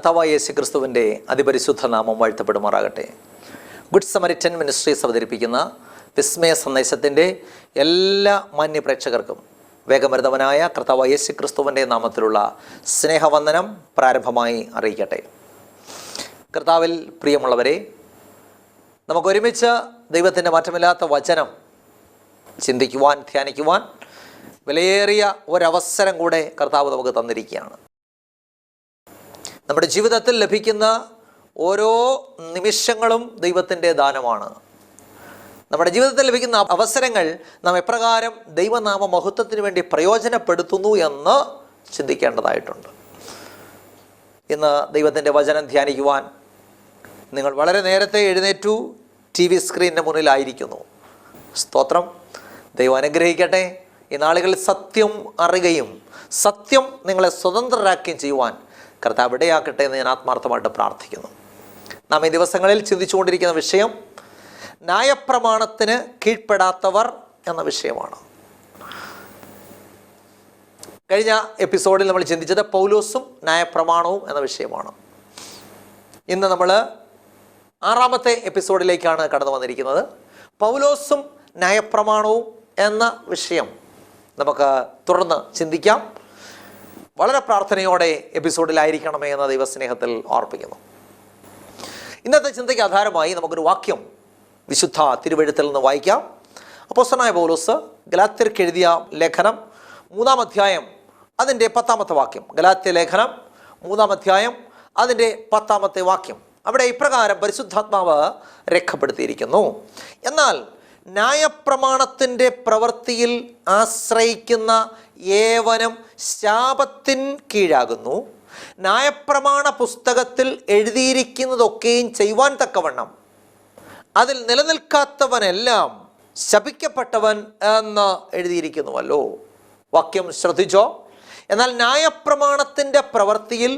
കർത്താവായ യേശു ക്രിസ്തുവിൻ്റെ അതിപരിശുദ്ധ നാമം വാഴ്ത്തപ്പെടുമാറാകട്ടെ. ഗുഡ് സമരിറ്റൻ മിനിസ്ട്രീസ് അവതരിപ്പിക്കുന്ന വിസ്മയ സന്ദേശത്തിൻ്റെ എല്ലാ മാന്യ പ്രേക്ഷകർക്കും വേഗമരുതവനായ കർത്താവായ യേശു ക്രിസ്തുവിൻ്റെ നാമത്തിലുള്ള സ്നേഹവന്ദനം പ്രാരംഭമായി അറിയിക്കട്ടെ. കർത്താവിൽ പ്രിയമുള്ളവരെ, നമുക്കൊരുമിച്ച് ദൈവത്തിൻ്റെ മാറ്റമില്ലാത്ത വചനം ചിന്തിക്കുവാൻ, ധ്യാനിക്കുവാൻ വിലയേറിയ ഒരവസരം കൂടെ കർത്താവ് നമുക്ക് തന്നിരിക്കുകയാണ്. നമ്മുടെ ജീവിതത്തിൽ ലഭിക്കുന്ന ഓരോ നിമിഷങ്ങളും ദൈവത്തിൻ്റെ ദാനമാണ്. നമ്മുടെ ജീവിതത്തിൽ ലഭിക്കുന്ന അവസരങ്ങൾ നാം എപ്രകാരം ദൈവനാമ മഹത്വത്തിന് വേണ്ടി പ്രയോജനപ്പെടുത്തുന്നു എന്ന് ചിന്തിക്കേണ്ടതായിട്ടുണ്ട്. ഇന്ന് ദൈവത്തിൻ്റെ വചനം ധ്യാനിക്കുവാൻ നിങ്ങൾ വളരെ നേരത്തെ എഴുന്നേറ്റു TV സ്ക്രീനിൻ്റെ മുന്നിലായിരിക്കുന്നു. സ്തോത്രം. ദൈവം അനുഗ്രഹിക്കട്ടെ. ഈ നാളുകളിൽ സത്യം അറിയുകയും സത്യം നിങ്ങളെ സ്വതന്ത്രരാക്കുകയും ചെയ്യുവാൻ കർത്താവ് ഇടയാക്കട്ടെ എന്ന് ഞാൻ ആത്മാർത്ഥമായിട്ട് പ്രാർത്ഥിക്കുന്നു. നാം ഈ ദിവസങ്ങളിൽ ചിന്തിച്ചുകൊണ്ടിരിക്കുന്ന വിഷയം ന്യായപ്രമാണത്തിന് കീഴ്പ്പെടാത്തവർ എന്ന വിഷയമാണ്. കഴിഞ്ഞ എപ്പിസോഡിൽ നമ്മൾ ചിന്തിച്ചത് പൗലോസും ന്യായപ്രമാണവും എന്ന വിഷയമാണ്. ഇന്ന് നമ്മൾ 6ാമത്തെ എപ്പിസോഡിലേക്കാണ് കടന്നു വന്നിരിക്കുന്നത്. പൗലോസും ന്യായപ്രമാണവും എന്ന വിഷയം നമുക്ക് തുടർന്ന് ചിന്തിക്കാം. വളരെ പ്രാർത്ഥനയോടെ എപ്പിസോഡിലായിരിക്കണമേ എന്ന ദൈവസ്നേഹത്തിൽ ഓർപ്പിക്കുന്നു. ഇന്നത്തെ ചിന്തയ്ക്ക് ആധാരമായി നമുക്കൊരു വാക്യം വിശുദ്ധ തിരുവെഴുത്തിൽ നിന്ന് വായിക്കാം. അപ്പോസ്തലനായ പൗലോസ് ഗലാത്യർക്ക് എഴുതിയ ലേഖനം 3-ാം അധ്യായം അതിൻ്റെ 10-ാമത്തെ വാക്യം. ഗലാത്യ ലേഖനം 3-ാം അധ്യായം അതിൻ്റെ 10-ാമത്തെ വാക്യം. അവിടെ ഇപ്രകാരം പരിശുദ്ധാത്മാവ് രേഖപ്പെടുത്തിയിരിക്കുന്നു: എന്നാൽ ന്യായപ്രമാണത്തിൻ്റെ പ്രവൃത്തിയിൽ ആശ്രയിക്കുന്ന ഏവനും ശാപത്തിൻ കീഴാകുന്നു. ന്യായപ്രമാണ പുസ്തകത്തിൽ എഴുതിയിരിക്കുന്നതൊക്കെയും ചെയ്യുവാൻ തക്കവണ്ണം അതിൽ നിലനിൽക്കാത്തവനെല്ലാം ശപിക്കപ്പെട്ടവൻ എന്ന് എഴുതിയിരിക്കുന്നുവല്ലോ. വാക്യം ശ്രദ്ധിച്ചോ. എന്നാൽ ന്യായപ്രമാണത്തിൻ്റെ പ്രവൃത്തിയിൽ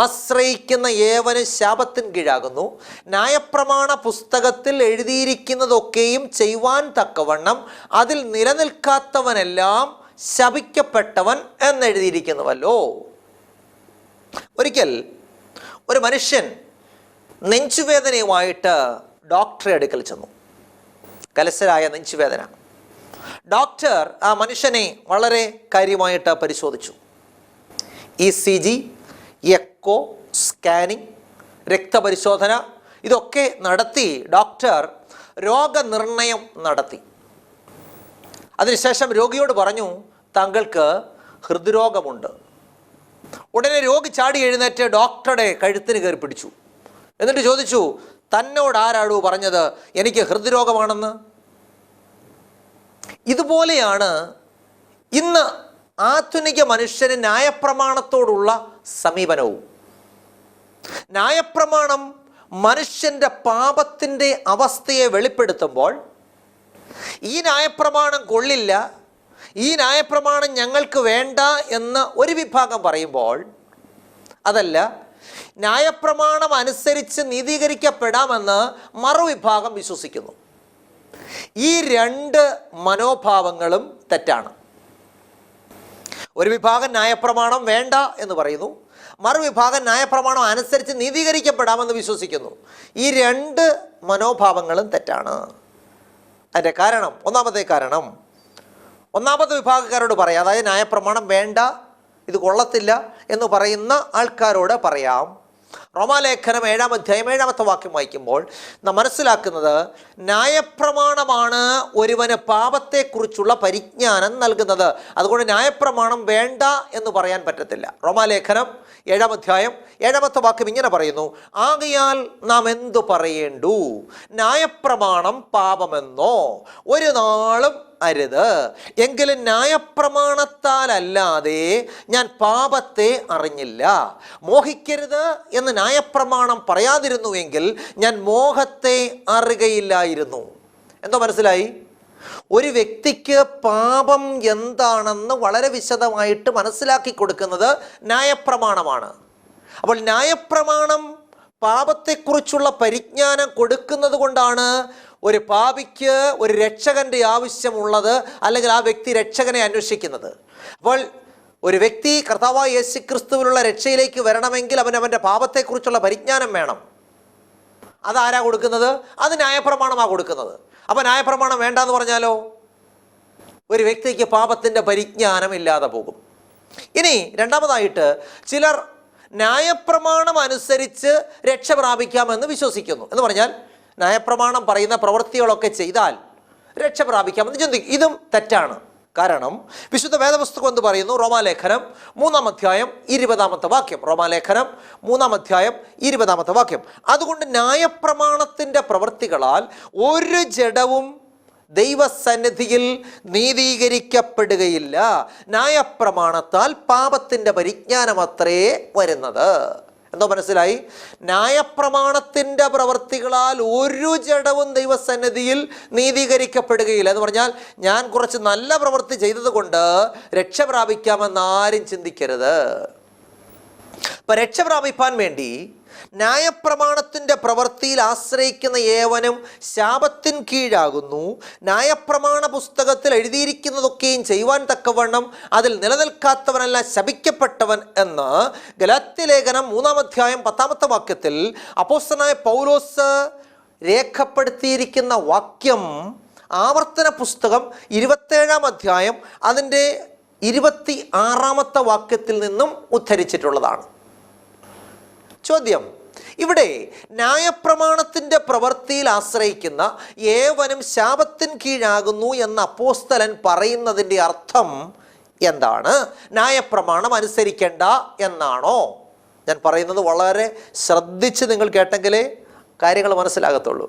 ആശ്രയിക്കുന്ന ഏവനും ശാപത്തിൻ കീഴാകുന്നു. ന്യായപ്രമാണ പുസ്തകത്തിൽ എഴുതിയിരിക്കുന്നതൊക്കെയും ചെയ്യുവാൻ തക്കവണ്ണം അതിൽ നിലനിൽക്കാത്തവനെല്ലാം ശപിക്കപ്പെട്ടവൻ എന്നെഴുതിയിരിക്കുന്നുവല്ലോ. ഒരിക്കൽ ഒരു മനുഷ്യൻ നെഞ്ചുവേദനയുമായിട്ട് ഡോക്ടറെ അടുക്കൽ ചെന്നു. കലശലായ നെഞ്ചുവേദന. ഡോക്ടർ ആ മനുഷ്യനെ വളരെ കാര്യമായിട്ട് പരിശോധിച്ചു. ECG, എക്കോ, സ്കാനിങ്, രക്തപരിശോധന ഇതൊക്കെ നടത്തി ഡോക്ടർ രോഗനിർണയം നടത്തി. അതിനുശേഷം രോഗിയോട് പറഞ്ഞു, താങ്കൾക്ക് ഹൃദ്രോഗമുണ്ട്. ഉടനെ രോഗി ചാടി എഴുന്നേറ്റ് ഡോക്ടറുടെ കഴുത്തിന് കയറി പിടിച്ചു. എന്നിട്ട് ചോദിച്ചു, തന്നോട് ആരാടോ പറഞ്ഞത് എനിക്ക് ഹൃദ്രോഗമാണെന്ന്? ഇതുപോലെയാണ് ഇന്ന് ആധുനിക മനുഷ്യന് ന്യായപ്രമാണത്തോടുള്ള സമീപനവും. ന്യായപ്രമാണം മനുഷ്യൻ്റെ പാപത്തിൻ്റെ അവസ്ഥയെ വെളിപ്പെടുത്തുമ്പോൾ ഈ ന്യായപ്രമാണം കൊള്ളില്ല, ഈ ന്യായപ്രമാണം ഞങ്ങൾക്ക് വേണ്ട എന്ന് ഒരു വിഭാഗം പറയുമ്പോൾ, അതല്ല ന്യായപ്രമാണം അനുസരിച്ച് നീതീകരിക്കപ്പെടാമെന്ന് മറുവിഭാഗം വിശ്വസിക്കുന്നു. ഈ രണ്ട് മനോഭാവങ്ങളും തെറ്റാണ്. ഒരു വിഭാഗം ന്യായപ്രമാണം വേണ്ട എന്ന് പറയുന്നു, മറുവിഭാഗം ന്യായപ്രമാണം അനുസരിച്ച് നീതീകരിക്കപ്പെടാമെന്ന് വിശ്വസിക്കുന്നു. ഈ രണ്ട് മനോഭാവങ്ങളും തെറ്റാണ്. അതിൻ്റെ കാരണം, ഒന്നാമത്തെ വിഭാഗക്കാരോട് പറയാം, അതായത് ന്യായപ്രമാണം വേണ്ട, ഇത് കൊള്ളത്തില്ല എന്ന് പറയുന്ന ആൾക്കാരോട് പറയാം. റോമാലേഖനം 7-ാം അധ്യായം 7-ാമത്തെ വാക്യം വായിക്കുമ്പോൾ നാം മനസ്സിലാക്കുന്നത് ന്യായപ്രമാണമാണ് ഒരുവന് പാപത്തെക്കുറിച്ചുള്ള പരിജ്ഞാനം നൽകുന്നത്. അതുകൊണ്ട് ന്യായപ്രമാണം വേണ്ട എന്ന് പറയാൻ പറ്റത്തില്ല. റോമാലേഖനം 7-ാം അധ്യായം 7-ാമത്തെ വാക്യം ഇങ്ങനെ പറയുന്നു: ആകയാൽ നാം എന്തു പറയേണ്ടു? ന്യായപ്രമാണം പാപമെന്നോ? ഒരു നാളും അരുത്. എങ്കിലും ന്യായപ്രമാണത്താലല്ലാതെ ഞാൻ പാപത്തെ അറിഞ്ഞില്ല. മോഹിക്കരുത് എന്ന് ന്യായപ്രമാണം പറയാതിരുന്നുവെങ്കിൽ ഞാൻ മോഹത്തെ അറിയുകയില്ലായിരുന്നു. എന്തോ മനസ്സിലായി? ഒരു വ്യക്തിക്ക് പാപം എന്താണെന്ന് വളരെ വിശദമായിട്ട് മനസ്സിലാക്കി കൊടുക്കുന്നത് ന്യായപ്രമാണമാണ്. അപ്പോൾ ന്യായപ്രമാണം പാപത്തെക്കുറിച്ചുള്ള പരിജ്ഞാനം കൊടുക്കുന്നത് കൊണ്ടാണ് ഒരു പാപിക്ക് ഒരു രക്ഷകൻ്റെ ആവശ്യമുള്ളത്, അല്ലെങ്കിൽ ആ വ്യക്തി രക്ഷകനെ അന്വേഷിക്കുന്നത്. അപ്പോൾ ഒരു വ്യക്തി കർത്താവായ യേശുക്രിസ്തുവിലുള്ള രക്ഷയിലേക്ക് വരണമെങ്കിൽ അവൻ്റെ പാപത്തെക്കുറിച്ചുള്ള പരിജ്ഞാനം വേണം. അതാരാ കൊടുക്കുന്നത്? അത് ന്യായപ്രമാണമാണ് കൊടുക്കുന്നത്. അപ്പം ന്യായപ്രമാണം വേണ്ടാന്ന് പറഞ്ഞാലോ ഒരു വ്യക്തിക്ക് പാപത്തിൻ്റെ പരിജ്ഞാനം ഇല്ലാതെ പോകും. ഇനി രണ്ടാമതായിട്ട് ചിലർ ന്യായപ്രമാണം അനുസരിച്ച് രക്ഷ പ്രാപിക്കാമെന്ന് വിശ്വസിക്കുന്നു. എന്ന് പറഞ്ഞാൽ ന്യായപ്രമാണം പറയുന്ന പ്രവൃത്തികളൊക്കെ ചെയ്താൽ രക്ഷ പ്രാപിക്കാമെന്ന് ചിന്തിക്കും. ഇതും തെറ്റാണ്. കാരണം വിശുദ്ധ വേദപുസ്തകം എന്ന് പറയുന്നു, റോമാലേഖനം 3-ാം അധ്യായം 20-ാമത്തെ വാക്യം. റോമാലേഖനം 3-ാം അധ്യായം 20-ാമത്തെ വാക്യം. അതുകൊണ്ട് ന്യായപ്രമാണത്തിൻ്റെ പ്രവൃത്തികളാൽ ഒരു ജഡവും ദൈവസന്നിധിയിൽ നീതീകരിക്കപ്പെടുകയില്ല. ന്യായപ്രമാണത്താൽ പാപത്തിൻ്റെ പരിജ്ഞാനമത്രേ വരുന്നത്. എന്തോ മനസ്സിലായി? ന്യായപ്രമാണത്തിൻ്റെ പ്രവൃത്തികളാൽ ഒരു ജഡവും ദൈവസന്നിധിയിൽ നീതീകരിക്കപ്പെടുകയില്ല. എന്ന് പറഞ്ഞാൽ ഞാൻ കുറച്ച് നല്ല പ്രവൃത്തി ചെയ്തത് കൊണ്ട് രക്ഷ പ്രാപിക്കാമെന്ന് ആരും ചിന്തിക്കരുത്. അപ്പം രക്ഷ പ്രാപിപ്പാൻ വേണ്ടി ന്യായപ്രമാണത്തിൻ്റെ പ്രവൃത്തിയിൽ ആശ്രയിക്കുന്ന ഏവനും ശാപത്തിൻ കീഴാകുന്നു. ന്യായപ്രമാണ പുസ്തകത്തിൽ എഴുതിയിരിക്കുന്നതൊക്കെയും ചെയ്യുവാൻ തക്കവണ്ണം അതിൽ നിലനിൽക്കാത്തവനല്ല ശപിക്കപ്പെട്ടവൻ എന്ന് ഗലാത്യലേഖനം 3-ാം അധ്യായം 10-ാമത്തെ വാക്യത്തിൽ അപ്പോസ്തലനായ പൗലോസ് രേഖപ്പെടുത്തിയിരിക്കുന്ന വാക്യം ആവർത്തന പുസ്തകം 27-ാം അധ്യായം അതിൻ്റെ 26-ാമത്തെ വാക്യത്തിൽ നിന്നും ഉദ്ധരിച്ചിട്ടുള്ളതാണ്. ചോദ്യം: ഇവിടെ ന്യായപ്രമാണത്തിൻ്റെ പ്രവൃത്തിയിൽ ആശ്രയിക്കുന്ന ഏവനും ശാപത്തിൻ കീഴാകുന്നു എന്ന അപ്പോസ്തലൻ പറയുന്നതിൻ്റെ അർത്ഥം എന്താണ്? ന്യായപ്രമാണം അനുസരിക്കേണ്ട എന്നാണോ? ഞാൻ പറയുന്നത് വളരെ ശ്രദ്ധിച്ച് നിങ്ങൾ കേട്ടെങ്കിലേ കാര്യങ്ങൾ മനസ്സിലാകത്തുള്ളൂ.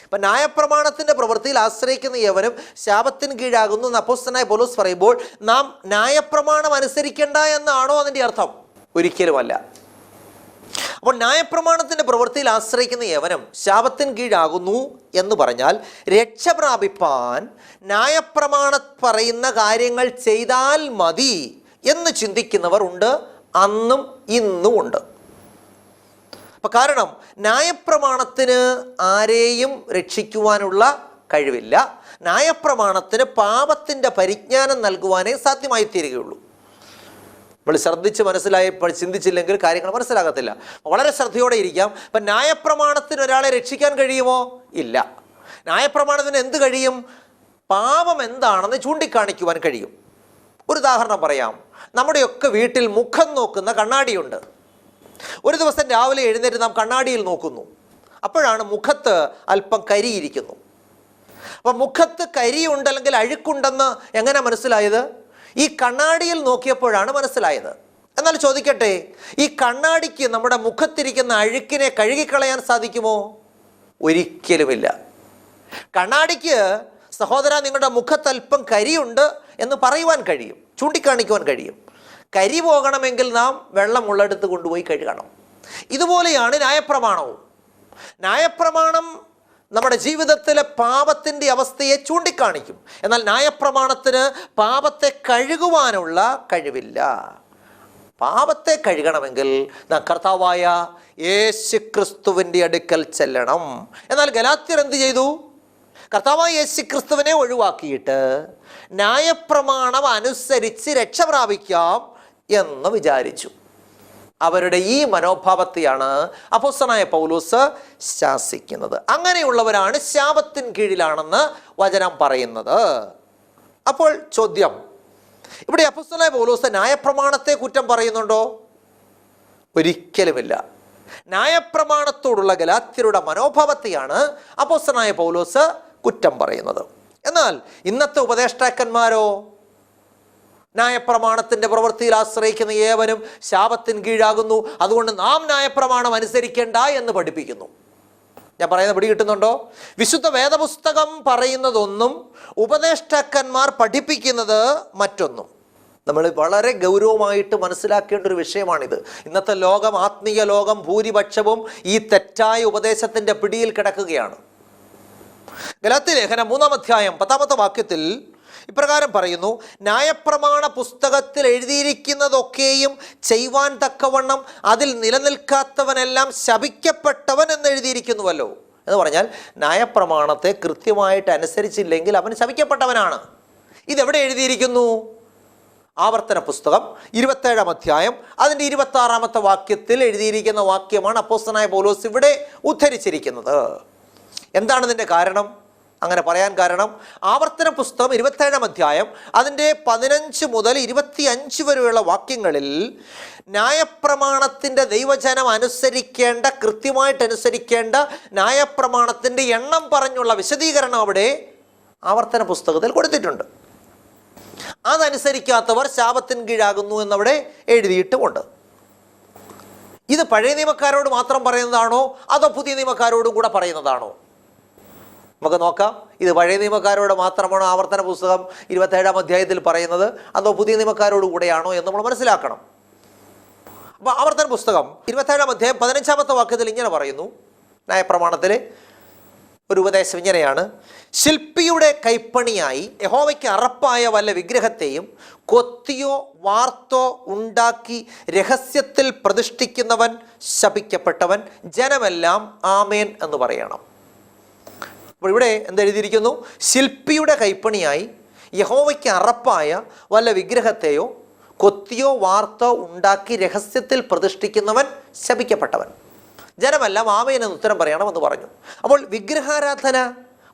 അപ്പം ന്യായപ്രമാണത്തിൻ്റെ പ്രവൃത്തിയിൽ ആശ്രയിക്കുന്ന ഏവനും ശാപത്തിന് കീഴാകുന്നു എന്ന് അപ്പോസ്തലനായ പൗലോസ് പറയുമ്പോൾ നാം ന്യായപ്രമാണം അനുസരിക്കേണ്ട എന്നാണോ അതിൻ്റെ അർത്ഥം? ഒരിക്കലുമല്ല. അപ്പോൾ ന്യായപ്രമാണത്തിൻ്റെ പ്രവൃത്തിയിൽ ആശ്രയിക്കുന്ന ഏവനും ശാപത്തിന് കീഴാകുന്നു എന്ന് പറഞ്ഞാൽ രക്ഷ പ്രാപിപ്പാൻ ന്യായപ്രമാണം പറയുന്ന കാര്യങ്ങൾ ചെയ്താൽ മതി എന്ന് ചിന്തിക്കുന്നവർ ഉണ്ട്, അന്നും ഇന്നും ഉണ്ട്. അപ്പം കാരണം ന്യായപ്രമാണത്തിന് ആരെയും രക്ഷിക്കുവാനുള്ള കഴിവില്ല. ന്യായപ്രമാണത്തിന് പാപത്തിൻ്റെ പരിജ്ഞാനം നൽകുവാനേ സാധ്യമായി തീരുകയുള്ളൂ. നമ്മൾ ശ്രദ്ധിച്ച് മനസ്സിലായി ചിന്തിച്ചില്ലെങ്കിൽ കാര്യങ്ങൾ മനസ്സിലാകത്തില്ല. വളരെ ശ്രദ്ധയോടെ ഇരിക്കാം. അപ്പം ന്യായപ്രമാണത്തിന് ഒരാളെ രക്ഷിക്കാൻ കഴിയുമോ? ഇല്ല. ന്യായപ്രമാണത്തിന് എന്ത് കഴിയും? പാപം എന്താണെന്ന് ചൂണ്ടിക്കാണിക്കുവാൻ കഴിയും. ഒരു ഉദാഹരണം പറയാം. നമ്മുടെയൊക്കെ വീട്ടിൽ മുഖം നോക്കുന്ന കണ്ണാടിയുണ്ട്. ഒരു ദിവസം രാവിലെ എഴുന്നേറ്റ് നാം കണ്ണാടിയിൽ നോക്കുന്നു. അപ്പോഴാണ് മുഖത്ത് അല്പം കരിയിരിക്കുന്നു. അപ്പം മുഖത്ത് കരിയുണ്ട് അല്ലെങ്കിൽ അഴുക്കുണ്ടെന്ന് എങ്ങനെ മനസ്സിലായത്? ഈ കണ്ണാടിയിൽ നോക്കിയപ്പോഴാണ് മനസ്സിലായത്. എന്നാൽ ചോദിക്കട്ടെ, ഈ കണ്ണാടിക്ക് നമ്മുടെ മുഖത്തിരിക്കുന്ന അഴുക്കിനെ കഴുകിക്കളയാൻ സാധിക്കുമോ? ഒരിക്കലുമില്ല. കണ്ണാടിക്ക് സഹോദര നിങ്ങളുടെ മുഖത്ത് അല്പം കരിയുണ്ട് എന്ന് പറയുവാൻ കഴിയും, ചൂണ്ടിക്കാണിക്കുവാൻ കഴിയും. കരി പോകണമെങ്കിൽ നാം വെള്ളം ഉള്ളെടുത്ത് കൊണ്ടുപോയി കഴുകണം. ഇതുപോലെയാണ് ന്യായപ്രമാണവും. ന്യായപ്രമാണം നമ്മുടെ ജീവിതത്തിലെ പാപത്തിൻ്റെ അവസ്ഥയെ ചൂണ്ടിക്കാണിക്കും. എന്നാൽ ന്യായപ്രമാണത്തിന് പാപത്തെ കഴുകുവാനുള്ള കഴിവില്ല. പാപത്തെ കഴുകണമെങ്കിൽ നാം കർത്താവായ യേശുക്രിസ്തുവിൻ്റെ അടുക്കൽ ചെല്ലണം. എന്നാൽ ഗലാത്യർ എന്ത് ചെയ്തു? കർത്താവായ യേശുക്രിസ്തുവിനെ ഒഴിവാക്കിയിട്ട് ന്യായപ്രമാണം അനുസരിച്ച് രക്ഷ പ്രാപിക്കാം എന്ന് വിചാരിച്ചു. അവരുടെ ഈ മനോഭാവത്തെയാണ് അപ്പോസ്തലനായ പൗലോസ് ശാസിക്കുന്നത്. അങ്ങനെയുള്ളവരാണ് ശാപത്തിൻ കീഴിലാണെന്ന് വചനം പറയുന്നത്. അപ്പോൾ ചോദ്യം, ഇവിടെ അപ്പോസ്തലനായ പൗലോസ് ന്യായപ്രമാണത്തെ കുറ്റം പറയുന്നുണ്ടോ? ഒരിക്കലുമില്ല. ന്യായപ്രമാണത്തോടുള്ള ഗലാത്യരുടെ മനോഭാവത്തെയാണ് അപ്പോസ്തലനായ പൗലോസ് കുറ്റം പറയുന്നത്. എന്നാൽ ഇന്നത്തെ ഉപദേഷ്ടാക്കന്മാരോ? ന്യായപ്രമാണത്തിൻ്റെ പ്രവൃത്തിയിൽ ആശ്രയിക്കുന്ന ഏവനും ശാപത്തിന് കീഴാകുന്നു, അതുകൊണ്ട് നാം ന്യായപ്രമാണം അനുസരിക്കേണ്ട എന്ന് പഠിപ്പിക്കുന്നു. ഞാൻ പറയുന്നത് പിടി കിട്ടുന്നുണ്ടോ? വിശുദ്ധ വേദപുസ്തകം പറയുന്നതൊന്നും ഉപദേഷ്ടാക്കന്മാർ പഠിപ്പിക്കുന്നത് മറ്റൊന്നും. നമ്മൾ വളരെ ഗൗരവമായിട്ട് മനസ്സിലാക്കേണ്ട ഒരു വിഷയമാണിത്. ഇന്നത്തെ ലോകം, ആത്മീയ ലോകം ഭൂരിപക്ഷവും ഈ തെറ്റായ ഉപദേശത്തിൻ്റെ പിടിയിൽ കിടക്കുകയാണ്. ഗലാത്യലേഖനം 3-ാം അധ്യായം 10-ാമത്തെ വാക്യത്തിൽ ഇപ്രകാരം പറയുന്നു: ന്യായപ്രമാണ പുസ്തകത്തിൽ എഴുതിയിരിക്കുന്നതൊക്കെയും ചെയ്യുവാൻ തക്കവണ്ണം അതിൽ നിലനിൽക്കാത്തവനെല്ലാം ശപിക്കപ്പെട്ടവൻ എന്ന് എഴുതിയിരിക്കുന്നുവല്ലോ. എന്ന് പറഞ്ഞാൽ ന്യായപ്രമാണത്തെ കൃത്യമായിട്ട് അനുസരിച്ചില്ലെങ്കിൽ അവൻ ശപിക്കപ്പെട്ടവനാണ്. ഇതെവിടെ എഴുതിയിരിക്കുന്നു? ആവർത്തന പുസ്തകം 27-ാം അധ്യായം അതിൻ്റെ 26-ാമത്തെ വാക്യത്തിൽ എഴുതിയിരിക്കുന്ന വാക്യമാണ് അപ്പോസ്തലനായ പൗലോസ് ഇവിടെ ഉദ്ധരിച്ചിരിക്കുന്നത്. എന്താണ് ഇതിൻ്റെ കാരണം? അങ്ങനെ പറയാൻ കാരണം, ആവർത്തന പുസ്തകം 27-ാം അധ്യായം അതിൻ്റെ 15 മുതൽ 25 വരെയുള്ള വാക്യങ്ങളിൽ ന്യായപ്രമാണത്തിൻ്റെ ദൈവജനം അനുസരിക്കേണ്ട, കൃത്യമായിട്ട് അനുസരിക്കേണ്ട ന്യായപ്രമാണത്തിൻ്റെ എണ്ണം പറഞ്ഞുള്ള വിശദീകരണം അവിടെ ആവർത്തന പുസ്തകത്തിൽ കൊടുത്തിട്ടുണ്ട്. അതനുസരിക്കാത്തവർ ശാപത്തിന് കീഴാകുന്നു എന്നവിടെ എഴുതിയിട്ടുമുണ്ട്. ഇത് പഴയ നിയമക്കാരോട് മാത്രം പറയുന്നതാണോ അതോ പുതിയ നിയമക്കാരോടും കൂടെ പറയുന്നതാണോ? നമുക്ക് നോക്കാം. ഇത് പഴയ നിയമക്കാരോട് മാത്രമാണോ ആവർത്തന പുസ്തകം 27-ാം അധ്യായത്തിൽ പറയുന്നത്, അതോ പുതിയ നിയമക്കാരോട് കൂടെയാണോ എന്ന് നമ്മൾ മനസ്സിലാക്കണം. അപ്പോൾ ആവർത്തന പുസ്തകം 27-ാം അധ്യായം 15-ാമത്തെ വാക്യത്തിൽ ഇങ്ങനെ പറയുന്നു, ന്യായപ്രമാണത്തിലെ ഒരു ഉപദേശം ഇങ്ങനെയാണ്: ശില്പിയുടെ കൈപ്പണിയായി യഹോവയ്ക്ക് അറപ്പായ വല്ല വിഗ്രഹത്തെയും കൊത്തിയോ വാർത്തോ ഉണ്ടാക്കി രഹസ്യത്തിൽ പ്രതിഷ്ഠിക്കുന്നവൻ ശപിക്കപ്പെട്ടവൻ, ജനമെല്ലാം ആമേൻ എന്ന് പറയണം. അപ്പോൾ ഇവിടെ എന്തെഴുതിയിരിക്കുന്നു? ശില്പിയുടെ കൈപ്പണിയായി യഹോവയ്ക്ക് അറപ്പായ വല്ല വിഗ്രഹത്തെയോ കൊത്തിയോ വാർത്തോ ഉണ്ടാക്കി രഹസ്യത്തിൽ പ്രതിഷ്ഠിക്കുന്നവൻ ശപിക്കപ്പെട്ടവൻ, ജനമെല്ലാം ആമേൻ എന്ന് ഉത്തരം പറയണമെന്ന് പറഞ്ഞു. അപ്പോൾ വിഗ്രഹാരാധന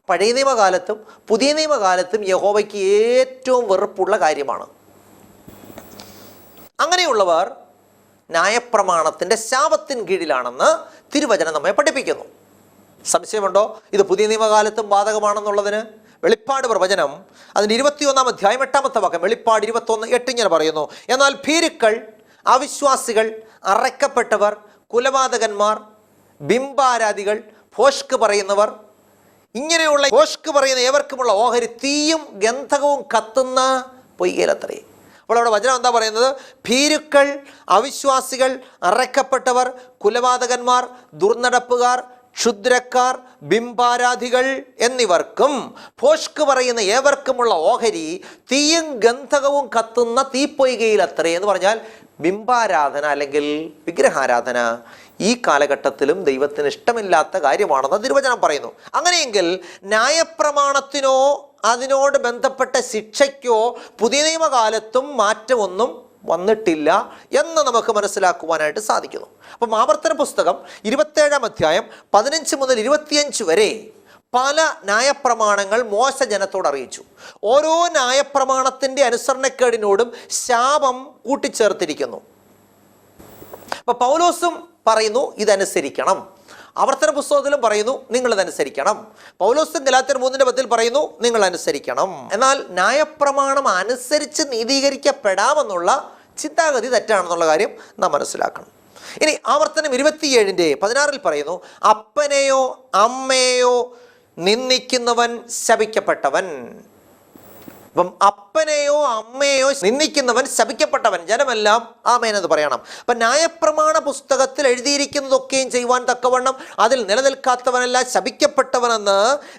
പഴയ നിയമകാലത്തും പുതിയ നിയമകാലത്തും യഹോവയ്ക്ക് ഏറ്റവും വെറുപ്പുള്ള കാര്യമാണ്. അങ്ങനെയുള്ളവർ ന്യായപ്രമാണത്തിൻ്റെ ശാപത്തിന് കീഴിലാണെന്ന് തിരുവചനം നമ്മെ പഠിപ്പിക്കുന്നു. സംശയമുണ്ടോ ഇത് പുതിയ നിയമകാലത്തും ബാധകമാണെന്നുള്ളതിന്? വെളിപ്പാട് പ്രവചനം അതിൻ്റെ 21-ാം അധ്യായം 8-ാമത്തെ വാക്യം, വെളിപ്പാട് 21:8 ഇങ്ങനെ പറയുന്നു: എന്നാൽ ഭീരുക്കൾ, അവിശ്വാസികൾ, അറയ്ക്കപ്പെട്ടവർ, കുലപാതകന്മാർ, ബിംബാരാധികൾ, ഭോഷ്ക് പറയുന്നവർ, ഇങ്ങനെയുള്ള ഭോഷ്ക് പറയുന്ന ഏവർക്കുമുള്ള ഓഹരി തീയും ഗന്ധകവും കത്തുന്ന പൊയ്കയിലത്രേ. അപ്പോൾ അവിടെ വചനം എന്താ പറയുന്നത്? ഭീരുക്കൾ, അവിശ്വാസികൾ, അറയ്ക്കപ്പെട്ടവർ, കുലപാതകന്മാർ, ദുർനടപ്പുകാർ, ക്ഷുദ്രക്കാർ, ബിംബാരാധികൾ എന്നിവർക്കും ഭോഷ്ക് പറയുന്ന ഏവർക്കുമുള്ള ഓഹരി തീയും ഗന്ധകവും കത്തുന്ന തീപ്പൊയ്കയിൽ അത്രേ. എന്ന് പറഞ്ഞാൽ ബിംബാരാധന അല്ലെങ്കിൽ വിഗ്രഹാരാധന ഈ കാലഘട്ടത്തിലും ദൈവത്തിന് ഇഷ്ടമില്ലാത്ത കാര്യമാണെന്ന് തിരുവചനം പറയുന്നു. അങ്ങനെയെങ്കിൽ ന്യായപ്രമാണത്തിനോ അതിനോട് ബന്ധപ്പെട്ട ശിക്ഷയ്ക്കോ പുതിയ നിയമകാലത്തും മാറ്റമൊന്നും വന്നിട്ടില്ല എന്ന് നമുക്ക് മനസ്സിലാക്കുവാനായിട്ട് സാധിക്കുന്നു. അപ്പം ആവർത്തന പുസ്തകം 27-ാം അധ്യായം 15 മുതൽ 25 വരെ പല ന്യായപ്രമാണങ്ങൾ മോശ ജനത്തോട് അറിയിച്ചു. ഓരോ ന്യായപ്രമാണത്തിൻ്റെ അനുസരണക്കേടിനോടും ശാപം കൂട്ടിച്ചേർത്തിരിക്കുന്നു. അപ്പോൾ പൗലോസും പറയുന്നു ഇതനുസരിക്കണം. ആവർത്തന പുസ്തകത്തിലും പറയുന്നു നിങ്ങളിതനുസരിക്കണം. പൗലോസും ഗലാത്യർ 3:10 പറയുന്നു നിങ്ങൾ അനുസരിക്കണം. എന്നാൽ ന്യായപ്രമാണം അനുസരിച്ച് നീതീകരിക്കപ്പെടാമെന്നുള്ള ചിന്താഗതി തെറ്റാണെന്നുള്ള കാര്യം നാം മനസ്സിലാക്കണം. ഇനി ആവർത്തനം 27:16 പറയുന്നു: അപ്പനെയോ അമ്മയെയോ നിന്ദിക്കുന്നവൻ ശപിക്കപ്പെട്ടവൻ. അപ്പം അപ്പനെയോ അമ്മയെയോ നിന്ദിക്കുന്നവൻ ശപിക്കപ്പെട്ടവൻ, ജനമെല്ലാം ആമേൻ എന്ന് പറയണം. അപ്പം ന്യായപ്രമാണ പുസ്തകത്തിൽ എഴുതിയിരിക്കുന്നതൊക്കെയും ചെയ്യുവാൻ തക്കവണ്ണം അതിൽ നിലനിൽക്കാത്തവനല്ല ശപിക്കപ്പെട്ടവനെന്ന്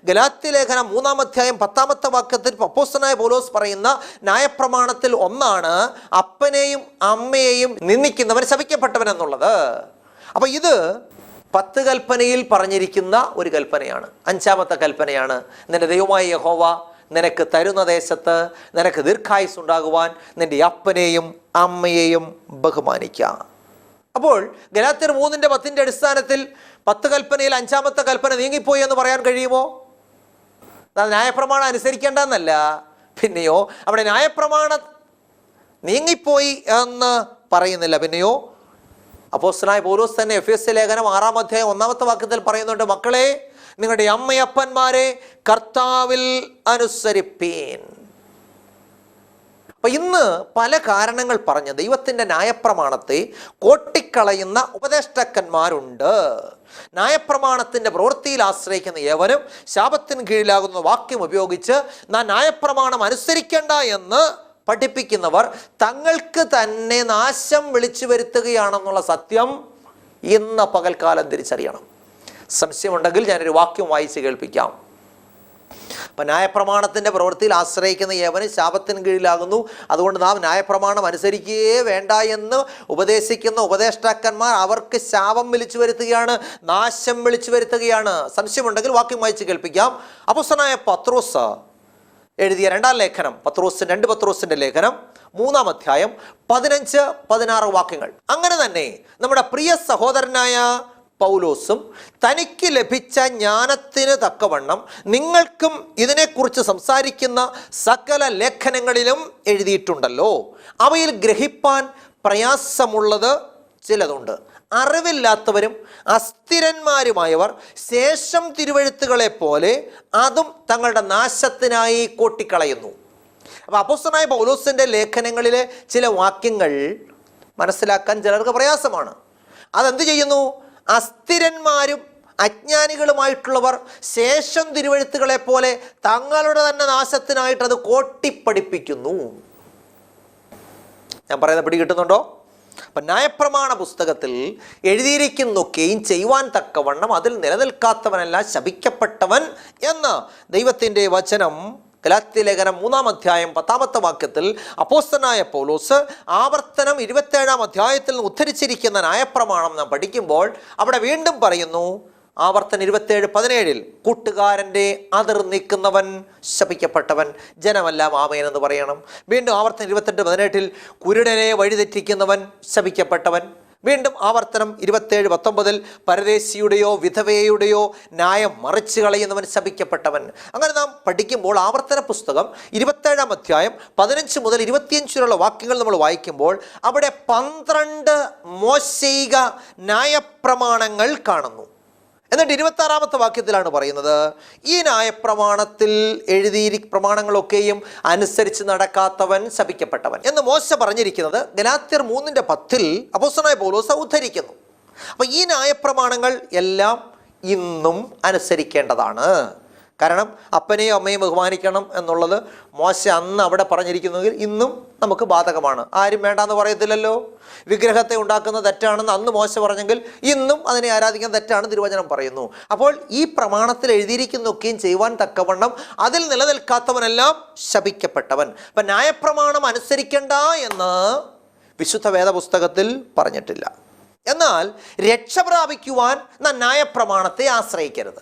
ഗലാത്യ ലേഖനം 3-ാം അധ്യായം 10-ാമത്തെ വാക്യത്തിൽ അപ്പോസ്തലനായ പൗലോസ് പറയുന്ന ന്യായപ്രമാണത്തിൽ ഒന്നാണ് അപ്പനെയും അമ്മയെയും നിന്ദിക്കുന്നവൻ ശപിക്കപ്പെട്ടവൻ എന്നുള്ളത്. അപ്പം ഇത് 10 കൽപ്പനയിൽ പറഞ്ഞിരിക്കുന്ന ഒരു കൽപ്പനയാണ്. 5-ാമത്തെ കൽപ്പനയാണ്: നിന്റെ ദൈവമായ യഹോവ നിനക്ക് തരുന്ന ദേശത്ത് നിനക്ക് ദീർഘായുസ്സ് ഉണ്ടാകുവാൻ നിന്റെ അപ്പനെയും അമ്മയെയും ബഹുമാനിക്കുക. അപ്പോൾ ഗലാത്യർ 3:10 അടിസ്ഥാനത്തിൽ 10 കൽപ്പനയിൽ 5-ാമത്തെ കൽപ്പന നീങ്ങിപ്പോയി എന്ന് പറയാൻ കഴിയുമോ? ന്യായപ്രമാണം അനുസരിക്കേണ്ടെന്നല്ല, പിന്നെയോ അവിടെ ന്യായപ്രമാണം നീങ്ങിപ്പോയി എന്ന് പറയുന്നില്ല. പിന്നെയോ അപ്പോസ്തലനായ പൗലോസ് തന്നെ എഫെസ്യ ലേഖനം 6-ാം അധ്യായം 1-ാമത്തെ വാക്യത്തിൽ പറയുന്നുണ്ട്: മക്കളെ, നിങ്ങളുടെ അമ്മയപ്പന്മാരെ കർത്താവിൽ അനുസരിപ്പീൻ. അപ്പൊ ഇന്ന് പല കാരണങ്ങൾ പറഞ്ഞ് ദൈവത്തിൻ്റെ ന്യായപ്രമാണത്തെ കോട്ടിക്കളയുന്ന ഉപദേഷ്ടാക്കന്മാരുണ്ട്. ന്യായപ്രമാണത്തിൻ്റെ പ്രവൃത്തിയിൽ ആശ്രയിക്കുന്ന ഏവനും ശാപത്തിന് കീഴിലാകുന്ന വാക്യം ഉപയോഗിച്ച് നാം ന്യായപ്രമാണം അനുസരിക്കേണ്ട എന്ന് പഠിപ്പിക്കുന്നവർ തങ്ങൾക്ക് തന്നെ നാശം വിളിച്ചു വരുത്തുകയാണെന്നുള്ള സത്യം ഇന്ന് പകൽക്കാലം തിരിച്ചറിയണം. സംശയമുണ്ടെങ്കിൽ ഞാനൊരു വാക്യം വായിച്ച് കേൾപ്പിക്കാം. അപ്പം ന്യായപ്രമാണത്തിൻ്റെ പ്രവൃത്തിയിൽ ആശ്രയിക്കുന്ന ഏവന് ശാപത്തിന് കീഴിലാകുന്നു, അതുകൊണ്ട് നാം ന്യായപ്രമാണം അനുസരിക്കുകയേ വേണ്ട എന്ന് ഉപദേശിക്കുന്ന ഉപദേഷ്ടാക്കന്മാർ അവർക്ക് ശാപം വിളിച്ചു വരുത്തുകയാണ്, നാശം വിളിച്ചു വരുത്തുകയാണ്. സംശയമുണ്ടെങ്കിൽ വാക്യം വായിച്ച് കേൾപ്പിക്കാം. അപ്പോസ്തലനായ പത്രോസ് എഴുതിയ രണ്ടാം ലേഖനം രണ്ട് പത്രോസിന്റെ ലേഖനം 3-ാം അധ്യായം 15-16 വാക്യങ്ങൾ. അങ്ങനെ തന്നെ നമ്മുടെ പ്രിയ സഹോദരനായ പൗലോസും തനിക്ക് ലഭിച്ച ജ്ഞാനത്തിന് തക്കവണ്ണം നിങ്ങൾക്കും ഇതിനെക്കുറിച്ച് സംസാരിക്കുന്ന സകല ലേഖനങ്ങളിലും എഴുതിയിട്ടുണ്ടല്ലോ. അവയിൽ ഗ്രഹിപ്പാൻ പ്രയാസമുള്ളത് ചിലതുണ്ട്. അറിവില്ലാത്തവരും അസ്ഥിരന്മാരുമായവർ ശേഷം തിരുവെഴുത്തുകളെ പോലെ അതും തങ്ങളുടെ നാശത്തിനായി കൂട്ടിക്കളയുന്നു. അപ്പോൾ അപ്പോസ്തലനായ പൗലോസിൻ്റെ ലേഖനങ്ങളിലെ ചില വാക്യങ്ങൾ മനസ്സിലാക്കാൻ ചിലർക്ക് പ്രയാസമാണ്. അതെന്ത് ചെയ്യുന്നു? അസ്ഥിരന്മാരും അജ്ഞാനികളുമായിട്ടുള്ളവർ ശേഷം തിരുവെഴുത്തുകളെ പോലെ തങ്ങളുടെ തന്നെ നാശത്തിനായിട്ട് അത് കോട്ടിപ്പടിപ്പിക്കുന്നു. ഞാൻ പറയുന്നത് പിടി കിട്ടുന്നുണ്ടോ? അപ്പം ന്യായപ്രമാണ പുസ്തകത്തിൽ എഴുതിയിരിക്കുന്നൊക്കെയും ചെയ്യുവാൻ തക്കവണ്ണം അതിൽ നിലനിൽക്കാത്തവനല്ല ശപിക്കപ്പെട്ടവൻ എന്ന് ദൈവത്തിൻ്റെ വചനം ഗലാത്യ ലേഖനം 3-ാം അധ്യായം 10-ാമത്തെ വാക്യത്തിൽ അപ്പോസ്തലനായ പൗലോസ് ആവർത്തനം 27-ാം അധ്യായത്തിൽ നിന്ന് ഉദ്ധരിച്ചിരിക്കുന്ന ന്യായപ്രമാണം നാം പഠിക്കുമ്പോൾ അവിടെ വീണ്ടും പറയുന്നു, ആവർത്തനം 27:17 കൂട്ടുകാരൻ്റെ അതിർ നീക്കുന്നവൻ ശപിക്കപ്പെട്ടവൻ, ജനമെല്ലാം ആമേൻ എന്ന് പറയണം. വീണ്ടും ആവർത്തനം 28:18 കുരുടനെ വഴിതെറ്റിക്കുന്നവൻ ശപിക്കപ്പെട്ടവൻ. വീണ്ടും ആവർത്തനം 27:19 പരദേശിയുടെയോ വിധവയുടെയോ ന്യായം മറിച്ച് കളയുന്നവൻ ശപിക്കപ്പെട്ടവൻ. അങ്ങനെ നാം പഠിക്കുമ്പോൾ ആവർത്തന പുസ്തകം 27-ാം അധ്യായം 15 മുതൽ 25 വരെയുള്ള വാക്യങ്ങൾ നമ്മൾ വായിക്കുമ്പോൾ അവിടെ 12 മോശയിക ന്യായപ്രമാണങ്ങൾ കാണുന്നു. എന്നിട്ട് 26-ാമത്തെ വാക്യത്തിലാണ് പറയുന്നത്, ഈ ന്യായപ്രമാണത്തിൽ പ്രമാണങ്ങളൊക്കെയും അനുസരിച്ച് നടക്കാത്തവൻ ശപിക്കപ്പെട്ടവൻ എന്ന് മോശ പറഞ്ഞിരിക്കുന്നത് ഗലാത്യർ 3:10 അപ്പോസ്തലനായ പൗലോസ് ഉദ്ധരിക്കുന്നു. അപ്പോൾ ഈ ന്യായപ്രമാണങ്ങൾ എല്ലാം ഇന്നും അനുസരിക്കേണ്ടതാണ്. കാരണം അപ്പനെയും അമ്മയും ബഹുമാനിക്കണം എന്നുള്ളത് മോശ അന്ന് അവിടെ പറഞ്ഞിരിക്കുന്നെങ്കിൽ ഇന്നും നമുക്ക് ബാധകമാണ്. ആരും വേണ്ടാന്ന് പറയത്തില്ലല്ലോ. വിഗ്രഹത്തെ ഉണ്ടാക്കുന്ന തെറ്റാണെന്ന് അന്ന് മോശ പറഞ്ഞെങ്കിൽ ഇന്നും അതിനെ ആരാധിക്കാൻ തെറ്റാണ് തിരുവചനം പറയുന്നു. അപ്പോൾ ഈ പ്രമാണത്തിൽ എഴുതിയിരിക്കുന്നൊക്കെയും ചെയ്യുവാൻ തക്കവണ്ണം അതിൽ നിലനിൽക്കാത്തവനെല്ലാം ശപിക്കപ്പെട്ടവൻ. അപ്പം ന്യായപ്രമാണം അനുസരിക്കണ്ട എന്ന് വിശുദ്ധ വേദപുസ്തകത്തിൽ പറഞ്ഞിട്ടില്ല. എന്നാൽ രക്ഷ പ്രാപിക്കുവാൻ നാം ന്യായപ്രമാണത്തെ ആശ്രയിക്കരുത്.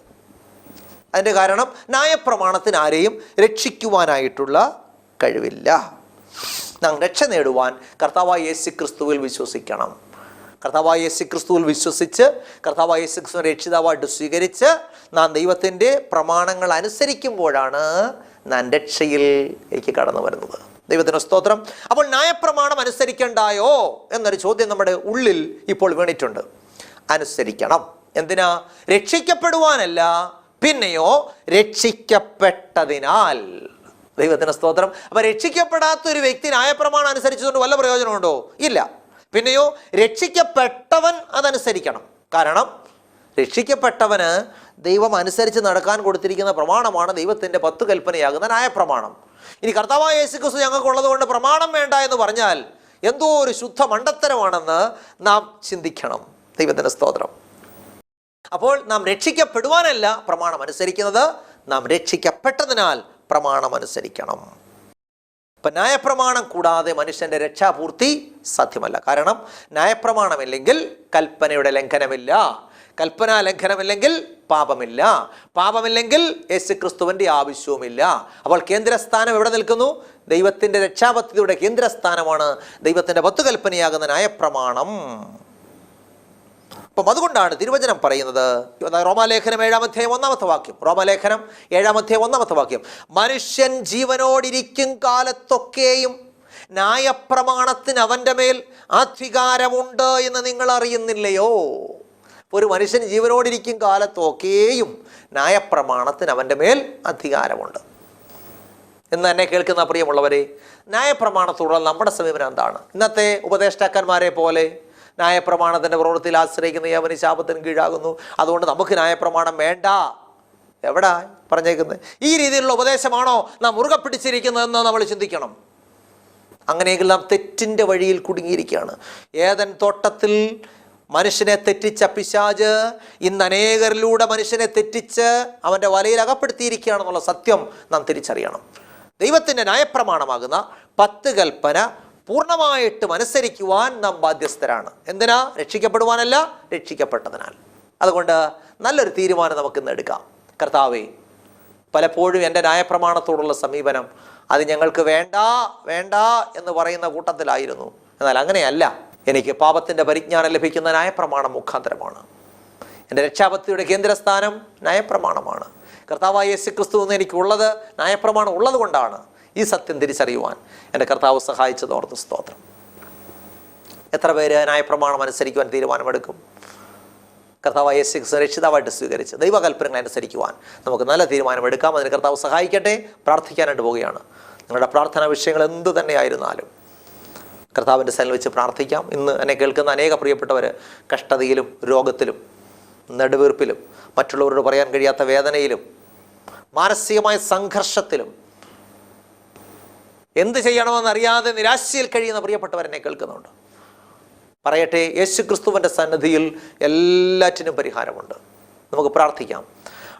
അതിൻ്റെ കാരണം ന്യായപ്രമാണത്തിന് ആരെയും രക്ഷിക്കുവാനായിട്ടുള്ള കഴിവില്ല. നാം രക്ഷ നേടുവാൻ കർത്താവായ യേശുക്രിസ്തുവിൽ വിശ്വസിക്കണം. കർത്താവായ യേശുക്രിസ്തുവിൽ വിശ്വസിച്ച് കർത്താവായ യേശുക്രിസ്തുവിനെ രക്ഷിതാവായിട്ട് സ്വീകരിച്ച് നാം ദൈവത്തിൻ്റെ പ്രമാണങ്ങൾ അനുസരിക്കുമ്പോഴാണ് നാം രക്ഷയിലേക്ക് കടന്നു വരുന്നത്. ദൈവത്തിന് സ്തോത്രം. അപ്പോൾ ന്യായപ്രമാണം അനുസരിക്കണ്ടായോ എന്നൊരു ചോദ്യം നമ്മുടെ ഉള്ളിൽ ഇപ്പോൾ വീണിട്ടുണ്ട്. അനുസരിക്കണം. എന്തിനാ? രക്ഷിക്കപ്പെടുവാനല്ല, പിന്നെയോ രക്ഷിക്കപ്പെട്ടതിനാൽ. ദൈവത്തിന് സ്തോത്രം. അപ്പം രക്ഷിക്കപ്പെടാത്തൊരു വ്യക്തി ന്യായപ്രമാണം അനുസരിച്ചുകൊണ്ട് വല്ല പ്രയോജനമുണ്ടോ? ഇല്ല. പിന്നെയോ രക്ഷിക്കപ്പെട്ടവൻ അതനുസരിക്കണം. കാരണം രക്ഷിക്കപ്പെട്ടവന് ദൈവം അനുസരിച്ച് നടക്കാൻ കൊടുത്തിരിക്കുന്ന പ്രമാണമാണ് ദൈവത്തിൻ്റെ 10 കൽപ്പനയാകുന്ന ന്യായപ്രമാണം. ഇനി കർത്താവായ യേശുക്രിസ്തു ഞങ്ങൾക്കുള്ളത് കൊണ്ട് പ്രമാണം വേണ്ട എന്ന് പറഞ്ഞാൽ എന്തോ ഒരു ശുദ്ധ മണ്ടത്തരമാണെന്ന് നാം ചിന്തിക്കണം. ദൈവത്തിൻ്റെ സ്തോത്രം. അപ്പോൾ നാം രക്ഷിക്കപ്പെടുവാനല്ല പ്രമാണം അനുസരിക്കുന്നത്, നാം രക്ഷിക്കപ്പെട്ടതിനാൽ പ്രമാണം അനുസരിക്കണം. ഇപ്പം ന്യായപ്രമാണം കൂടാതെ മനുഷ്യൻ്റെ രക്ഷാപൂർത്തി സാധ്യമല്ല. കാരണം ന്യായപ്രമാണമില്ലെങ്കിൽ കൽപ്പനയുടെ ലംഘനമില്ല, കൽപ്പനാ ലംഘനമില്ലെങ്കിൽ പാപമില്ല, പാപമില്ലെങ്കിൽ യേശുക്രിസ്തുവിൻ്റെ ആവശ്യവുമില്ല. അപ്പോൾ കേന്ദ്രസ്ഥാനം എവിടെ നിൽക്കുന്നു? ദൈവത്തിൻ്റെ രക്ഷാപദ്ധതിയുടെ കേന്ദ്രസ്ഥാനമാണ് ദൈവത്തിൻ്റെ 10 കൽപ്പനയാകുന്ന ന്യായപ്രമാണം. അപ്പം അതുകൊണ്ടാണ് തിരുവചനം പറയുന്നത്, റോമാലേഖനം 7-ാം അധ്യായം 1-ാമത്തെ വാക്യം, റോമാലേഖനം 7-ാം അധ്യായം 1-ാമത്തെ വാക്യം, മനുഷ്യൻ ജീവനോടിരിക്കും കാലത്തൊക്കെയും ന്യായപ്രമാണത്തിന് അവൻ്റെ മേൽ അധികാരമുണ്ട് എന്ന് നിങ്ങൾ അറിയുന്നില്ലയോ? ഒരു മനുഷ്യൻ ജീവനോടിരിക്കും കാലത്തൊക്കെയും ന്യായപ്രമാണത്തിന് അവൻ്റെ മേൽ അധികാരമുണ്ട് എന്ന് തന്നെ കേൾക്കുന്ന പ്രിയമുള്ളവരെ, ന്യായപ്രമാണത്തോടുള്ള നമ്മുടെ സമീപനം എന്താണ്? ഇന്നത്തെ ഉപദേഷ്ടാക്കന്മാരെ പോലെ ന്യായപ്രമാണത്തിൻ്റെ പ്രവൃത്തിയിൽ ആശ്രയിക്കുന്ന യവന് ശാപത്തിന് കീഴാകുന്നു, അതുകൊണ്ട് നമുക്ക് ന്യായപ്രമാണം വേണ്ട. എവിടാ പറഞ്ഞേക്കുന്നത്? ഈ രീതിയിലുള്ള ഉപദേശമാണോ നാം മുറുകെ പിടിച്ചിരിക്കുന്നതെന്ന് നമ്മൾ ചിന്തിക്കണം. അങ്ങനെയെങ്കിൽ നാം തെറ്റിൻ്റെ വഴിയിൽ കുടുങ്ങിയിരിക്കുകയാണ്. ഏദൻ തോട്ടത്തിൽ മനുഷ്യനെ തെറ്റിച്ച പിശാച് ഇന്ന് അനേകരിലൂടെ മനുഷ്യനെ തെറ്റിച്ച് അവൻ്റെ വലയിൽ അകപ്പെടുത്തിയിരിക്കുകയാണെന്നുള്ള സത്യം നാം തിരിച്ചറിയണം. ദൈവത്തിൻ്റെ ന്യായപ്രമാണമാകുന്ന 10 കൽപ്പന പൂർണ്ണമായിട്ടും അനുസരിക്കുവാൻ നാം ബാധ്യസ്ഥരാണ്. എന്തിനാ? രക്ഷിക്കപ്പെടുവാനല്ല, രക്ഷിക്കപ്പെട്ടതിനാൽ. അതുകൊണ്ട് നല്ലൊരു തീരുമാനം നമുക്കിന്ന് എടുക്കാം. കർത്താവേ, പലപ്പോഴും എൻ്റെ ന്യായപ്രമാണത്തോടുള്ള സമീപനം അത് ഞങ്ങൾക്ക് വേണ്ട വേണ്ട എന്ന് പറയുന്ന കൂട്ടത്തിലായിരുന്നു. എന്നാൽ അങ്ങനെയല്ല. എനിക്ക് പാപത്തിൻ്റെ പരിജ്ഞാനം ലഭിക്കുന്ന ന്യായപ്രമാണം മുഖാന്തരമാണ്. എൻ്റെ രക്ഷാപത്തിയുടെ കേന്ദ്രസ്ഥാനം ന്യായപ്രമാണമാണ്. കർത്താവായ യേശുക്രിസ്തു എന്ന് എനിക്കുള്ളത് ന്യായപ്രമാണം ഉള്ളത് കൊണ്ടാണ്. ഈ സത്യം തിരിച്ചറിയുവാൻ എൻ്റെ കർത്താവ് സഹായിച്ചതോർത്ത് സ്തോത്രം. എത്ര പേര് ന്യായപ്രമാണം അനുസരിക്കുവാൻ തീരുമാനമെടുക്കും? കർത്താവായ യേശു രക്ഷിതാവായിട്ട് സ്വീകരിച്ച് ദൈവകൽപ്പനകൾ അനുസരിക്കുവാൻ നമുക്ക് നല്ല തീരുമാനമെടുക്കാം. അതിന് കർത്താവ് സഹായിക്കട്ടെ. പ്രാർത്ഥിക്കാനായിട്ട് പോവുകയാണ്. നിങ്ങളുടെ പ്രാർത്ഥനാ വിഷയങ്ങൾ എന്തു തന്നെയായിരുന്നാലും കർത്താവിൻ്റെ സന്നിധിയിൽ വെച്ച് പ്രാർത്ഥിക്കാം. ഇന്ന് എന്നെ കേൾക്കുന്ന അനേക പ്രിയപ്പെട്ടവർ കഷ്ടതയിലും രോഗത്തിലും നെടുവീർപ്പിലും മറ്റുള്ളവരോട് പറയാൻ കഴിയാത്ത വേദനയിലും മാനസികമായ സംഘർഷത്തിലും എന്ത് ചെയ്യണമെന്നറിയാതെ നിരാശയിൽ കഴിയുന്ന പ്രിയപ്പെട്ടവരെന്നെ കേൾക്കുന്നുണ്ട്. പറയട്ടെ, യേശുക്രിസ്തുവിൻ്റെ സന്നിധിയിൽ എല്ലാറ്റിനും പരിഹാരമുണ്ട്. നമുക്ക് പ്രാർത്ഥിക്കാം.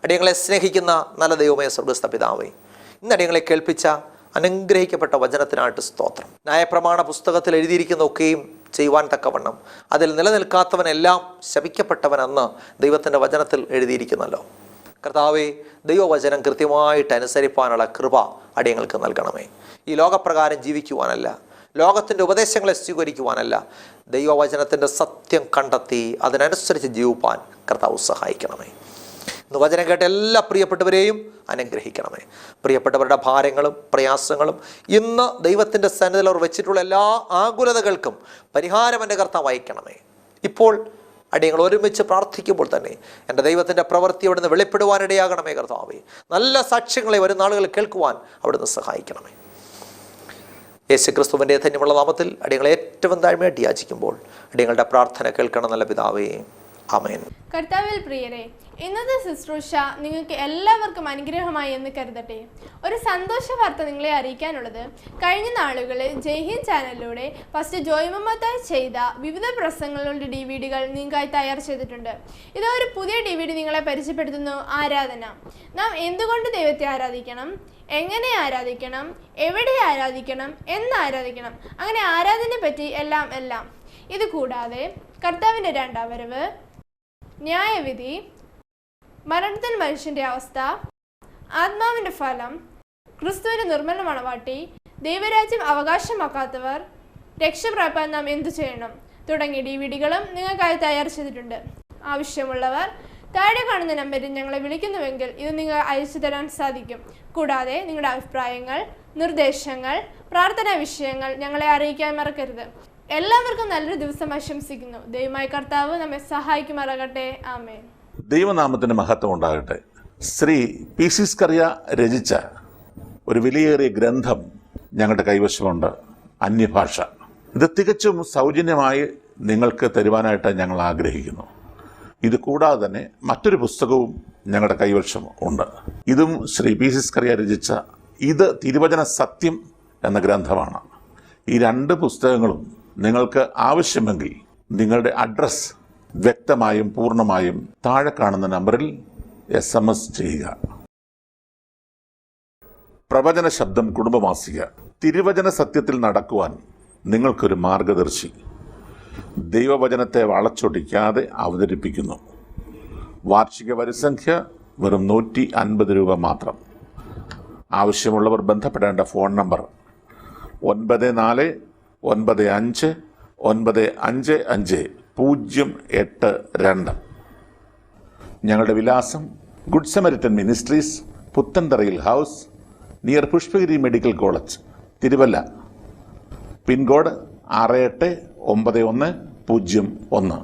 അടിയങ്ങളെ സ്നേഹിക്കുന്ന നല്ല ദൈവമേ, സ്വർഗ്ഗസ്ഥ പിതാവേ, ഇന്ന് അടിയങ്ങളെ കേൾപ്പിച്ച അനുഗ്രഹിക്കപ്പെട്ട വചനത്തിനായിട്ട് സ്തോത്രം. ന്യായപ്രമാണ പുസ്തകത്തിൽ എഴുതിയിരിക്കുന്ന ഒക്കെയും ചെയ്യുവാൻ തക്കവണ്ണം അതിൽ നിലനിൽക്കാത്തവനെല്ലാം ശപിക്കപ്പെട്ടവനെന്ന് ദൈവത്തിൻ്റെ വചനത്തിൽ എഴുതിയിരിക്കുന്നല്ലോ. കർത്താവേ, ദൈവവചനം കൃത്യമായിട്ട് അനുസരിപ്പാനുള്ള കൃപ അടിയങ്ങൾക്ക് നൽകണമേ. ഈ ലോകപ്രകാരം ജീവിക്കുവാനല്ല, ലോകത്തിൻ്റെ ഉപദേശങ്ങളെ സ്വീകരിക്കുവാനല്ല, ദൈവവചനത്തിൻ്റെ സത്യം കണ്ടെത്തി അതിനനുസരിച്ച് ജീവിപ്പാൻ കർത്താവ് സഹായിക്കണമേ. ഇന്ന് വചനം കേട്ട എല്ലാ പ്രിയപ്പെട്ടവരെയും അനുഗ്രഹിക്കണമേ. പ്രിയപ്പെട്ടവരുടെ ഭാരങ്ങളും പ്രയാസങ്ങളും ഇന്ന് ദൈവത്തിൻ്റെ സന്നിധിയിൽ അവർ വെച്ചിട്ടുള്ള എല്ലാ ആകുലതകൾക്കും പരിഹാരം എൻ്റെ കർത്താവ് അയക്കണമേ. ഇപ്പോൾ അടിയങ്ങൾ ഒരുമിച്ച് പ്രാർത്ഥിക്കുമ്പോൾ തന്നെ എൻ്റെ ദൈവത്തിൻ്റെ പ്രവൃത്തി അവിടുന്ന് വെളിപ്പെടുവാനിടയാകണമേ കർത്താവേ. നല്ല സാക്ഷ്യങ്ങളെ വരും നാളുകളിൽ കേൾക്കുവാൻ അവിടുന്ന് സഹായിക്കണമേ. യേശുക്രിസ്തുവിൻ്റെ ധന്യമുള്ള നാമത്തിൽ അടിയങ്ങളെ ഏറ്റവും താഴ്മയായിട്ട് യാചിക്കുമ്പോൾ അടിയങ്ങളുടെ പ്രാർത്ഥന കേൾക്കണം നല്ല പിതാവേ. ആമേൻ. കർത്താവിൽ പ്രിയരെ, ഇന്നത്തെ ശുശ്രൂഷ നിങ്ങൾക്ക് എല്ലാവർക്കും അനുഗ്രഹമായി എന്ന് കരുതട്ടെ. ഒരു സന്തോഷ വാർത്ത നിങ്ങളെ അറിയിക്കാനുള്ളത്, കഴിഞ്ഞ നാളുകളിൽ ജയ്ഹിന്ദ് ചാനലിലൂടെ ഫസ്റ്റ് ജോയ് മുഹമ്മദായി ചെയ്ത വിവിധ പ്രസംഗങ്ങളുടെ DVD-കൾ നിങ്ങൾക്കായി തയ്യാർ ചെയ്തിട്ടുണ്ട്. ഇത് ഒരു പുതിയ DVD നിങ്ങളെ പരിചയപ്പെടുത്തുന്നു. ആരാധന. നാം എന്തുകൊണ്ട് ദൈവത്തെ ആരാധിക്കണം, എങ്ങനെ ആരാധിക്കണം, എവിടെ ആരാധിക്കണം, എന്ന് ആരാധിക്കണം, അങ്ങനെ ആരാധനയെ പറ്റി എല്ലാം. ഇത് കൂടാതെ കർത്താവിൻ്റെ രണ്ടാം വരവ്, ന്യായവിധി, മരണത്തിൽ മനുഷ്യൻ്റെ അവസ്ഥ, ആത്മാവിൻ്റെ ഫലം, ക്രിസ്തുവിൻ്റെ നിർമ്മല മണവാട്ടി, ദൈവരാജ്യം അവകാശമാക്കാത്തവർ, രക്ഷപ്രാപ്പാൻ നാം എന്തു ചെയ്യണം തുടങ്ങിയ DVD-കളും നിങ്ങൾക്കായി തയ്യാർ ചെയ്തിട്ടുണ്ട്. ആവശ്യമുള്ളവർ താഴെ കാണുന്ന നമ്പറിൽ ഞങ്ങളെ വിളിക്കുന്നുവെങ്കിൽ ഇത് നിങ്ങൾ അയച്ചു തരാൻ സാധിക്കും. കൂടാതെ നിങ്ങളുടെ അഭിപ്രായങ്ങൾ, നിർദ്ദേശങ്ങൾ, പ്രാർത്ഥനാ വിഷയങ്ങൾ ഞങ്ങളെ അറിയിക്കാൻ മറക്കരുത്. എല്ലാവർക്കും നല്ലൊരു ദിവസം ആശംസിക്കുന്നു. ദൈവമായ കർത്താവ് നമ്മെ സഹായിക്കുമാറാകട്ടെ. ആമേൻ. ദൈവനാമത്തിന് മഹത്വം ഉണ്ടാകട്ടെ. ശ്രീ PC സ്കറിയ രചിച്ച ഒരു വിലയേറിയ ഗ്രന്ഥം ഞങ്ങളുടെ കൈവശമുണ്ട്, അന്യഭാഷ. ഇത് തികച്ചും സൗജന്യമായി നിങ്ങൾക്ക് തരുവാനായിട്ട് ഞങ്ങൾ ആഗ്രഹിക്കുന്നു. ഇത് കൂടാതെ തന്നെ മറ്റൊരു പുസ്തകവും ഞങ്ങളുടെ കൈവശം ഉണ്ട്. ഇതും ശ്രീ PC സ്കറിയ രചിച്ച ഇത് തിരുവചന സത്യം എന്ന ഗ്രന്ഥമാണ്. ഈ രണ്ട് പുസ്തകങ്ങളും നിങ്ങൾക്ക് ആവശ്യമെങ്കിൽ നിങ്ങളുടെ അഡ്രസ്സ് വ്യക്തമായും പൂർണ്ണമായും താഴെ കാണുന്ന നമ്പറിൽ SMS ചെയ്യുക. പ്രവചന ശബ്ദം കുടുംബമാസിക. തിരുവചന സത്യത്തിൽ നടക്കുവാൻ നിങ്ങൾക്കൊരു മാർഗദർശി. ദൈവവചനത്തെ വളച്ചൊടിക്കാതെ അവതരിപ്പിക്കുന്നു. വാർഷിക വരിസംഖ്യ വെറും 150 രൂപ മാത്രം. ആവശ്യമുള്ളവർ ബന്ധപ്പെടേണ്ട ഫോൺ നമ്പർ 9495555082. ഞങ്ങളുടെ വിലാസം ഗുഡ് സമരിറ്റൻ മിനിസ്ട്രീസ്, പുത്തൻതറയിൽ house, near Pushpagiri medical college, Thiruvalla. Pincode 689101.